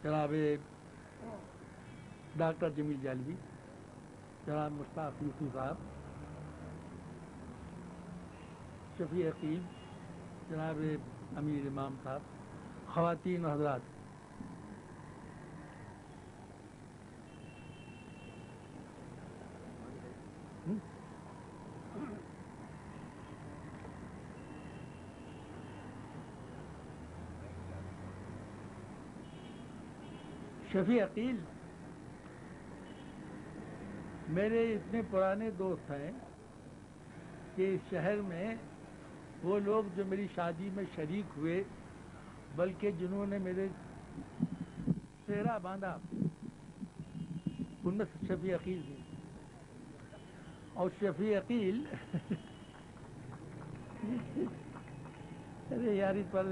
جناب ڈاکٹر جمیل جالوی، جناب مشتاق یوسف صاحب، شفیع عقیل، جناب امیر امام صاحب، خواتین و حضرات، شفیع عقیل میرے اتنے پرانے دوست ہیں کہ اس شہر میں وہ لوگ جو میری شادی میں شریک ہوئے، بلکہ جنہوں نے میرے سہرا باندھا، ان میں سے شفیع عقیل بھی. اور شفیع عقیل ارے یار اس پر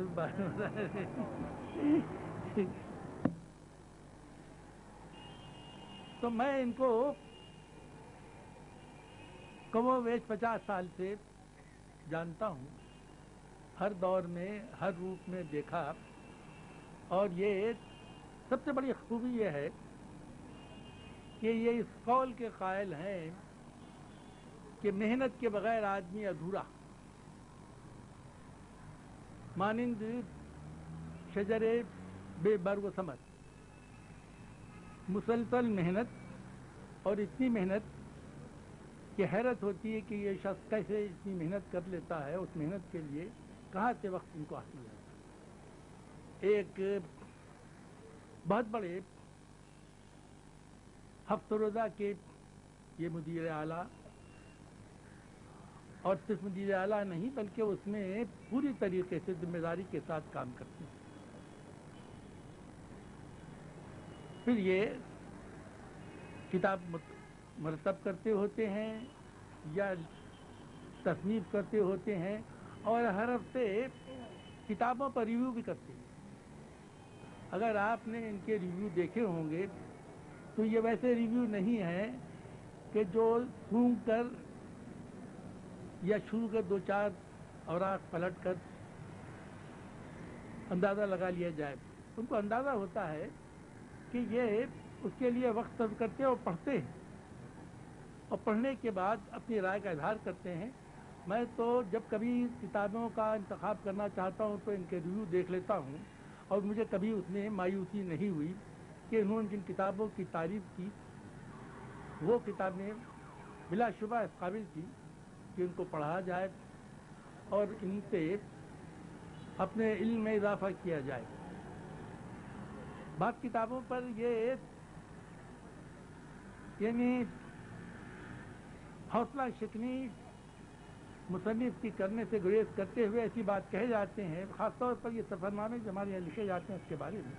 تو میں ان کو کم و بیش 50 سال سے جانتا ہوں، ہر دور میں ہر روپ میں دیکھا. اور یہ سب سے بڑی خوبی یہ ہے کہ یہ اس قول کے قائل ہیں کہ محنت کے بغیر آدمی ادھورا، مانند شجر بے برگ و ثمر. مسلسل محنت، اور اتنی محنت کہ حیرت ہوتی ہے کہ یہ شخص کیسے اتنی محنت کر لیتا ہے. اس محنت کے لیے کہاں سے وقت ان کو حاصل ہے. ایک بہت بڑے ہفتہ روزہ کے یہ مدیر اعلیٰ، اور صرف مدیر اعلیٰ نہیں بلکہ اس میں پوری طریقے سے ذمہ داری کے ساتھ کام کرتے ہیں. پھر یہ کتاب مرتب کرتے ہوتے ہیں یا تصنیف کرتے ہوتے ہیں، اور ہر ہفتے کتابوں پر ریویو بھی کرتے ہیں. اگر آپ نے ان کے ریویو دیکھے ہوں گے تو یہ ویسے ریویو نہیں ہیں کہ جو سونگ کر یا شروع کر 2-4 اوراق پلٹ کر اندازہ لگا لیا جائے. ان کو اندازہ ہوتا ہے کہ یہ اس کے لیے وقت صرف کرتے ہیں اور پڑھتے ہیں، اور پڑھنے کے بعد اپنی رائے کا اظہار کرتے ہیں. میں تو جب کبھی کتابوں کا انتخاب کرنا چاہتا ہوں تو ان کے ریویو دیکھ لیتا ہوں، اور مجھے کبھی اس میں مایوسی نہیں ہوئی کہ انہوں نے جن کتابوں کی تعریف کی وہ کتابیں بلا شبہ اس قابل تھی کہ ان کو پڑھا جائے اور ان سے اپنے علم میں اضافہ کیا جائے. بعض کتابوں پر یہ یعنی حوصلہ شکنی مصنف کی کرنے سے گریز کرتے ہوئے ایسی بات کہے جاتے ہیں، خاص طور پر یہ سفر نامے جو ہمارے یہاں لکھے جاتے ہیں اس کے بارے میں.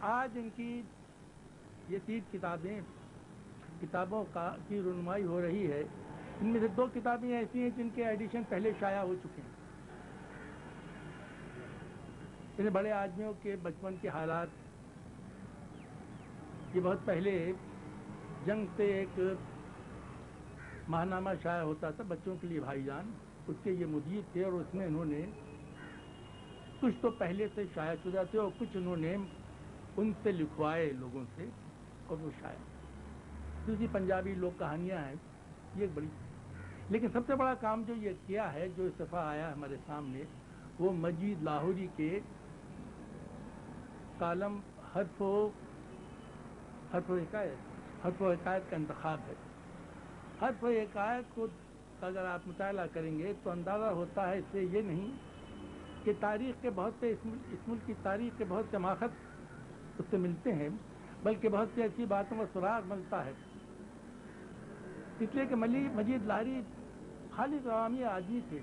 آج ان کی یہ 3 کتابوں کی رونمائی ہو رہی ہے. ان میں سے 2 کتابیں ایسی ہیں جن کے ایڈیشن پہلے شائع ہو چکے ہیں. ان بڑے آدمیوں کے بچپن کے حالات، یہ بہت پہلے جنگ سے ایک ماہنامہ شائع ہوتا تھا بچوں کے لیے، بھائی جان، اس کے یہ مدیر تھے، اور اس میں انہوں نے کچھ تو پہلے سے شائع شدہ تھے اور کچھ انہوں نے ان سے لکھوائے لوگوں سے، اور وہ شائع. دوسری پنجابی لوک کہانیاں ہیں، یہ ایک بڑی. لیکن سب سے بڑا کام جو یہ کیا ہے، جو اس دفعہ آیا ہمارے سامنے، وہ مجید لاہوری کے کالم حرف و حکایت کا انتخاب ہے. حرف و حکایت کو اگر آپ مطالعہ کریں گے تو اندازہ ہوتا ہے اس سے یہ نہیں کہ تاریخ کے بہت سے اس ملک کی تاریخ کے بہت سے ماخذ اس سے ملتے ہیں، بلکہ بہت سی ایسی باتوں کا سراغ ملتا ہے. اس لیے کہ مجید لاہوری خالص عوامی آدمی تھے.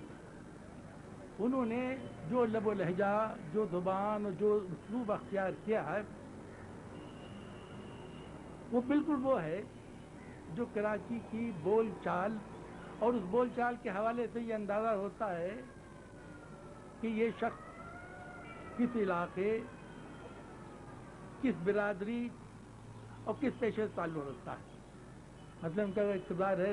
انہوں نے جو لب و لہجہ، جو زبان اور جو اسلوب اختیار کیا ہے وہ بالکل وہ ہے جو کراچی کی بول چال، اور اس بول چال کے حوالے سے یہ اندازہ ہوتا ہے کہ یہ شخص کس علاقے، کس برادری اور کس پیشے سے تعلق رکھتا ہے. مثلا ان کا اقتدار ہے